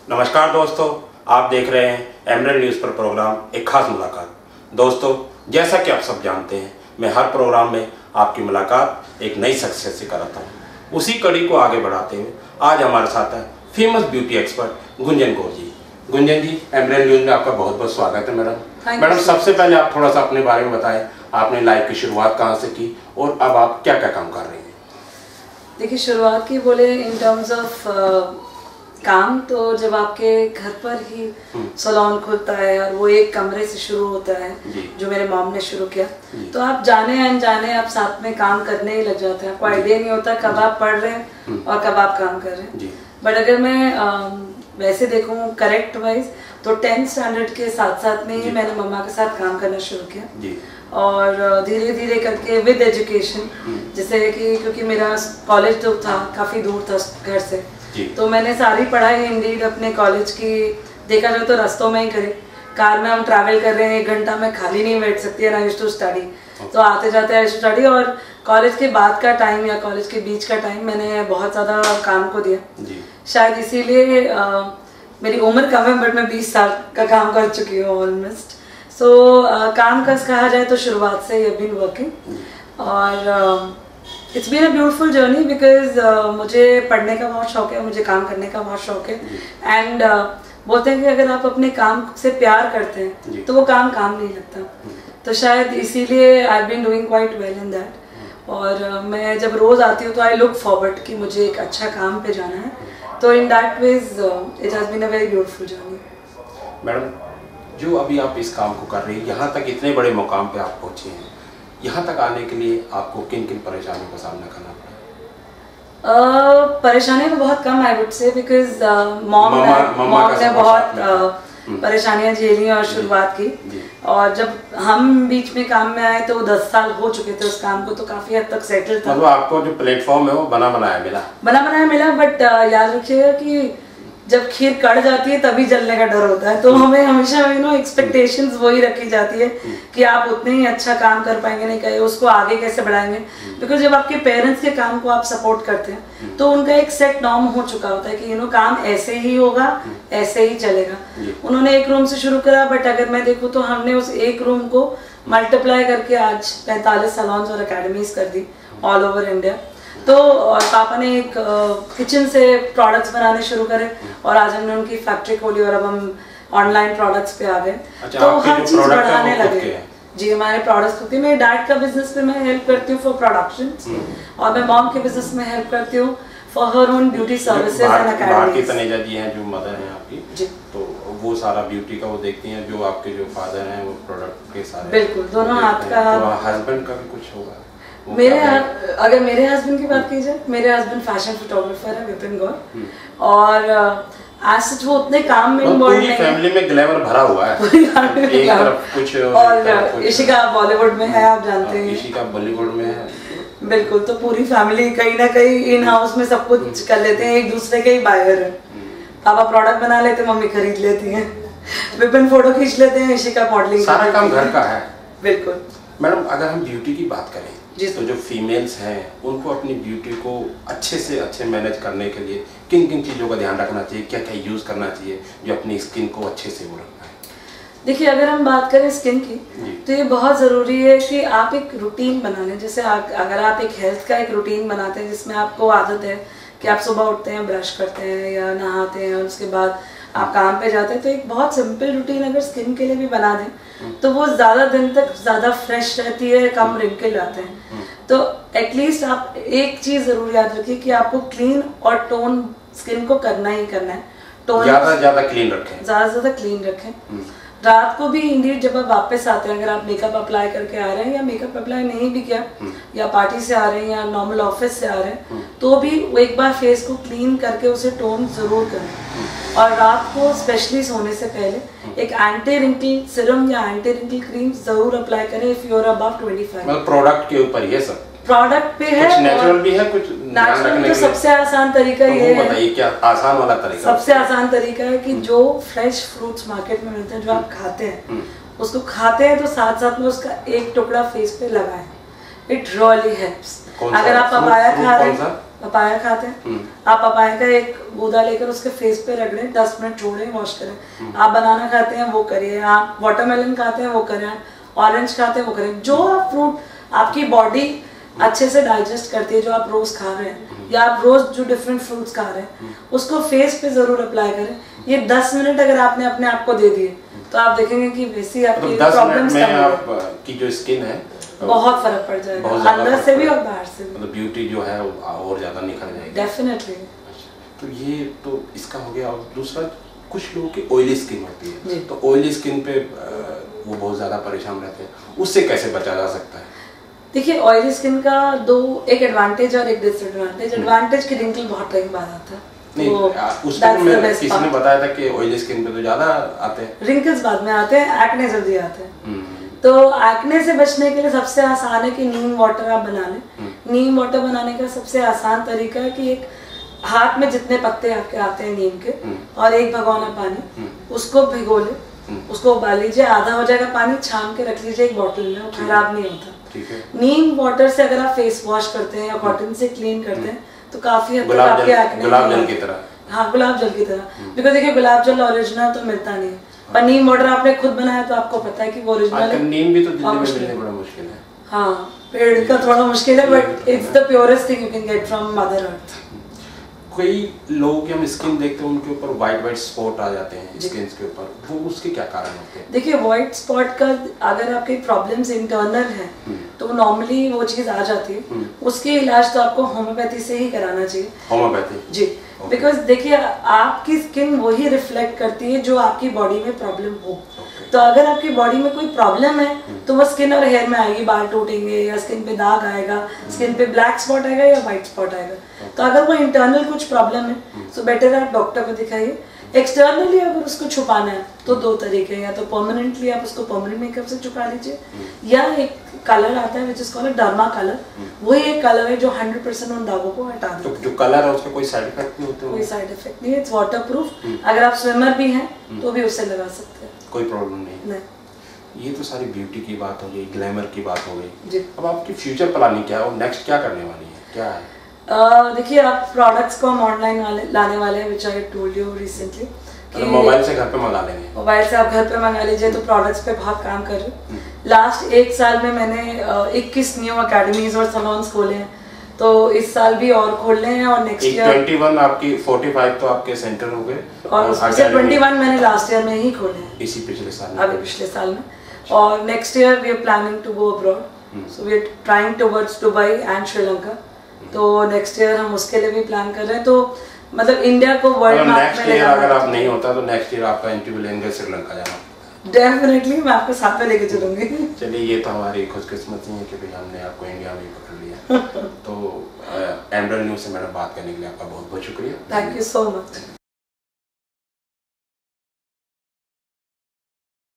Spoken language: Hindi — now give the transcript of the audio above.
नमस्कार दोस्तों, आप देख रहे हैं एमरल्ड न्यूज़ पर प्रोग्राम एक खास मुलाकात। दोस्तों, जैसा कि आप सब जानते हैं, मैं हर प्रोग्राम में आपकी मुलाकात एक नई शख्सियत से कराता हूं। उसी कड़ी को आगे बढ़ाते हुए आज हमारे साथ है famous beauty expert Gunjan Kaur ji. Gunjan ji, Emerald news में आपका बहुत बहुत स्वागत है मैडम। मैडम, सबसे पहले आप थोड़ा सा अपने बारे में बताएं, आपने लाइफ की शुरुआत कहाँ से की और अब आप क्या क्या काम कर रहे हैं? देखिए, शुरुआत की बोले इन टर्म्स ऑफ काम, तो जब आपके घर पर ही सैलून खुलता है और वो एक कमरे से शुरू होता है जो मेरे मॉम ने शुरू किया, तो आप जाने अनजाने आप साथ में काम करने ही लग जाते हैं। आपको आइडिया नहीं होता कब आप पढ़ रहे हैं और कब आप काम कर रहे हैं। बट अगर मैं वैसे देखूं करेक्ट वाइज, तो 10th स्टैंडर्ड के साथ साथ में ही मैंने मम्मा के साथ काम करना शुरू किया और धीरे धीरे करके विद एजुकेशन, जैसे कि क्योंकि मेरा कॉलेज तो था काफ़ी दूर था घर से, तो मैंने सारी पढ़ाई इंडीड अपने कॉलेज की देखा जाए तो रास्तों में ही करी। कार में हम ट्रैवल कर रहे हैं, 1 घंटा में खाली नहीं बैठ सकती है, आई यूज्ड टू स्टडी, तो आते जाते आई स्टडी। और कॉलेज के बाद का टाइम या कॉलेज के बीच का टाइम मैंने बहुत ज़्यादा काम को दिया, शायद इसीलिए मेरी उम्र कम है बट मैं 20 साल का काम कर चुकी हूँ ऑलमोस्ट। सो काम का कहा जाए तो शुरुआत से ही बीन वर्किंग और it's been a beautiful journey because मुझे पढ़ने का बहुत शौक है, मुझे काम करने का बहुत शौक है। एंड बोलते हैं कि अगर आप अपने काम से प्यार करते हैं तो वो काम नहीं लगता, तो शायद इसीलिए I been doing quite well in that. और मैं जब रोज़ आती हूँ तो आई लुक फॉरवर्ड कि मुझे एक अच्छा काम पे जाना है, तो in that ways it has been a very beautiful journey. Madam, जो अभी आप इस काम को कर रही हैं, यहाँ तक इतने बड़े मुकाम पे आप पहुँचे हैं, यहाँ तक आने के लिए आपको किन किन परेशानियों का सामना करना पड़ा? परेशानियाँ तो बहुत कम I would say, because mom ने बहुत परेशानियाँ झेली और शुरुआत की। और जब हम बीच में काम में आए तो 10 साल हो चुके थे उस काम को, तो काफी हद तक सेटल था। मतलब आपको जो प्लेटफॉर्म है वो बना बनाया मिला। बट याद रखिएगा कि जब खीर कड़ जाती है तभी जलने का डर होता है, तो हमें हमेशा एक्सपेक्टेशंस वही रखी जाती है कि आप उतने ही अच्छा काम कर पाएंगे, नहीं कहे उसको आगे कैसे बढ़ाएंगे। बिकॉज जब आपके पेरेंट्स के काम को आप सपोर्ट करते हैं तो उनका एक सेट नॉर्म हो चुका होता है कि काम ऐसे ही होगा, ऐसे ही चलेगा। उन्होंने एक रूम से शुरू करा, बट अगर मैं देखूँ तो हमने उस एक रूम को मल्टीप्लाई करके आज 45 सैलून्स और अकेडमीज कर दी ऑल ओवर इंडिया। तो और पापा ने एक किचन से प्रोडक्ट्स बनाने शुरू करे और आज हमने उनकी फैक्ट्री खोली और अब हम ऑनलाइन प्रोडक्ट्स पे आ गए। तो हर चीज बढ़ाने लगे। जी, हमारे प्रोडक्ट्स होती है। मेरे डैड का बिजनेस पे मैं हेल्प करती हूँ फॉर प्रोडक्शन और मैं मॉम के बिजनेस में हेल्प करती हूँ for her own beauty services and academies. Taneja ji हैं जो मदर हैं आपकी जी, तो वो सारा ब्यूटी का वो देखती हैं, जो आपके जो फादर हैं वो प्रोडक्ट के सारे बिल्कुल दोनों हाथ का। हस्बैंड का भी कुछ होगा? अगर मेरे हस्बैंड की बात की जाए, मेरे हस्बैंड फैशन फोटोग्राफर है, विपिन गौर, और आज सच वो उतने काम में इन्वॉल्व नहीं है। फैमिली में ग्लैमर भरा हुआ है, एक तरफ कुछ और इशिका बॉलीवुड में है, आप जानते हैं, इशिका बॉलीवुड में है। बिल्कुल, तो पूरी फैमिली कहीं ना कहीं इन हाउस में सब कुछ कर लेते हैं, एक दूसरे के ही बायर है। पापा प्रोडक्ट बना लेते, मम्मी खरीद लेती है, विपिन फोटो खींच लेते हैं, इशिका मॉडलिंग, सारा काम घर का है। बिल्कुल। मैडम, अगर हम ब्यूटी की बात करें तो जो फीमेल्स हैं उनको अपनी ब्यूटी को अच्छे से अच्छे मैनेज करने के लिए किन किन चीज़ों का ध्यान रखना चाहिए, क्या क्या यूज़ करना चाहिए जो अपनी स्किन को अच्छे से वो रखना है? देखिए, अगर हम बात करें स्किन की तो ये बहुत ज़रूरी है कि आप एक रूटीन बना लें। जैसे अगर आप एक हेल्थ का एक रूटीन बनाते हैं जिसमें आपको आदत है कि आप सुबह उठते हैं, ब्रश करते हैं या नहाते हैं और उसके बाद आप काम पे जाते हैं, तो एक बहुत सिंपल रूटीन अगर स्किन के लिए भी बना दें तो वो ज़्यादा दिन तक ज़्यादा फ्रेश रहती है, कम रिंकल आते हैं। तो एटलीस्ट आप एक चीज़ ज़रूर याद रखिए कि आपको क्लीन और टोन स्किन को करना ही करना है। टोन ज़्यादा क्लीन रखें, ज़्यादा क्लीन रखें। रात को भी इंडीड जब आप वापस आते हैं, अगर आप मेकअप अप्लाई करके आ रहे हैं या मेकअप अप्लाई नहीं भी किया या पार्टी से आ रहे हैं या नॉर्मल ऑफिस से आ रहे हैं, तो भी एक बार फेस को क्लीन करके उसे टोन जरूर करें। और रात को स्पेशली सोने से पहले एक एंटी रिंकल सिरम या एंटी रिंकल क्रीम जरूर अप्लाई करें इफ यू आर अबव 25। मतलब प्रोडक्ट के ऊपर ये सब प्रोडक्ट पे है, कुछ नेचुरल भी है, कुछ नेचुरल। तो सबसे आसान तरीका ये है, बताइए क्या आसान वाला तरीका? सबसे आसान तरीका है कि जो फ्रेश फ्रूट्स मार्केट में मिलते हैं, जो आप खाते हैं, उसको खाते हैं तो साथ साथ में उसका एक टुकड़ा फेस पे लगाएं। It really helps. अगर आप पपाया खा रहे हैं, पपाया खाते हैं, आप पपाया का एक गूदा लेकर उसके फेस पे रगड़ें, 10 मिनट छोड़ें, वॉश करें। आप बनाना खाते हैं वो करिए, आप वाटरमेलन खाते हैं वो करें, ऑरेंज खाते हैं वो करें। जो आप फ्रूट आपकी बॉडी अच्छे से डाइजेस्ट करती है, जो आप रोज खा रहे हैं या आप रोज जो डिफरेंट फ्रूट्स खा रहे हैं, उसको फेस पे जरूर अप्लाई करें। ये 10 मिनट अगर आपने अपने आप को दे दिए तो आप देखेंगे कि वैसी आपकी प्रॉब्लम्स कम हो आपकी जो स्किन है बहुत फर्क पड़ जाएगा, अंदर से भी और बाहर से भी। मतलब ब्यूटी जो है और ज्यादा निखर जाएगी। डेफिनेटली। तो ये तो इसका हो गया। और दूसरा, कुछ लोगों की ऑयली स्किन होती है, तो ऑयली स्किन पे वो बहुत ज्यादा परेशान रहते हैं, उससे कैसे बचा जा सकता है? देखिए, ऑयली स्किन का एक एडवांटेज और एक डिसएडवांटेज। एडवांटेज की रिंकल बहुत टाइम बाद आता है। नहीं, उसमें किसी ने बताया था कि ऑयली स्किन पे तो ज्यादा आते हैं, रिंकल्स बाद में आते हैं, एक्ने जल्दी आते हैं। तो एक्ने से बचने के लिए सबसे आसान है कि नीम वाटर आप बना लें। नीम वाटर बनाने का सबसे आसान तरीका है कि एक हाथ में जितने पत्ते आपके आते हैं नीम के और एक भगोना पानी, उसको भिगो ले, उसको उबाल लीजिए, आधा हो जाएगा पानी, छान के रख लीजिए एक बोतल में, वो खराब नहीं होता। नीम वाटर से अगर आप फेस वॉश करते हैं या कॉटन से क्लीन करते हैं तो काफी हद तक आपके एक्ने, गुलाब जल की तरह। हाँ, गुलाब जल की तरह। बिकॉज देखिए, गुलाब जल ओरिजिनल तो मिलता नहीं, पर नीम वाटर आपने खुद बनाया तो आपको पता है कि वो ओरिजिनल है। नीम भी तो दिल्ली में मिलने बड़ा मुश्किल है। हाँ, पेड़ का थोड़ा मुश्किल है, but it's the purest thing you can get from mother earth. कई लोगों की हम स्किन देखते हैं, उनके ऊपर वाइट स्पॉट आ जाते हैं स्किन के ऊपर, वो उसके क्या कारण होते हैं? देखिए, व्हाइट स्पॉट का अगर आपकी प्रॉब्लम्स इंटरनल है तो नॉर्मली वो चीज आ जाती है। उसके इलाज तो आपको होम्योपैथी से ही कराना चाहिए। होम्योपैथी? जी, बिकॉज देखिए, आपकी स्किन वही रिफ्लेक्ट करती है जो आपकी बॉडी में प्रॉब्लम हो। तो अगर आपकी बॉडी में कोई प्रॉब्लम है तो वो स्किन और हेयर में आएगी, बाल टूटेंगे या स्किन पे दाग आएगा, स्किन पे ब्लैक स्पॉट आएगा या व्हाइट स्पॉट आएगा। तो अगर वो इंटरनल कुछ प्रॉब्लम है तो बेटर आप डॉक्टर को दिखाइए। एक्सटर्नली अगर उसको छुपाना है तो 2 तरीके हैं, या तो परमानेंटली आप उसको परमानेंट मेकअप से छुपा लीजिए, या एक कलर आता है which is called derma colour. वही एक कलर है जो 100% उन दागों को हटा देता है। तो जो कलर है उसका कोई साइड इफेक्ट नहीं होता? कोई साइड इफेक्ट नहीं है, इट्स वाटरप्रूफ। अगर आप स्विमर भी हैं तो भी उससे लगा सकते हैं, कोई प्रॉब्लम नहीं। ये तो सारी ब्यूटी की बात हो गई, ग्लैमर की बात हो गई। अब आपकी फ्यूचर प्लानिंग क्या है और नेक्स्ट क्या करने वाली है, क्या है? देखिए, आप प्रोडक्ट्स को हम ऑनलाइन लाने वाले हैं, which I told you recently. Mobile से घर पे मंगा लेंगे? मोबाइल से आप घर पे मंगा लीजिए। तो प्रोडक्ट्स पे बहुत काम कर रही हूँ। लास्ट 1 साल में मैंने 21 न्यू अकेडमीज और सैलून्स खोले हैं, तो इस साल भी और खोलने हैं। और नेक्स्ट ईयर 21 आपकी 45 तो आपके सेंटर हो गए, और उससे 21 मैंने लास्ट ईयर में ही खोले हैं, इसी पिछले साल में, अभी पिछले साल में। और next year we are planning to go abroad, so we are trying towards Dubai and Sri Lanka. तो नेक्स्ट ईयर हम उसके लिए भी प्लान कर रहे हैं। तो मतलब इंडिया को वर्ल्ड मैप में लेकर, अगर आप नहीं होता तो नेक्स्ट ईयर आपका इंटरव्यू लेंगे श्रीलंका जाना। डेफिनेटली मैं आपको साथ में लेके चलूंगी। चलिए, ये तो हमारी खुशकिस्मती है कि भाई हमने आपको इंडिया में ही पकड़ लिया। तो एमरल्ड न्यूज़ से मैडम बात करने के लिए आपका बहुत बहुत शुक्रिया। Thank you so much.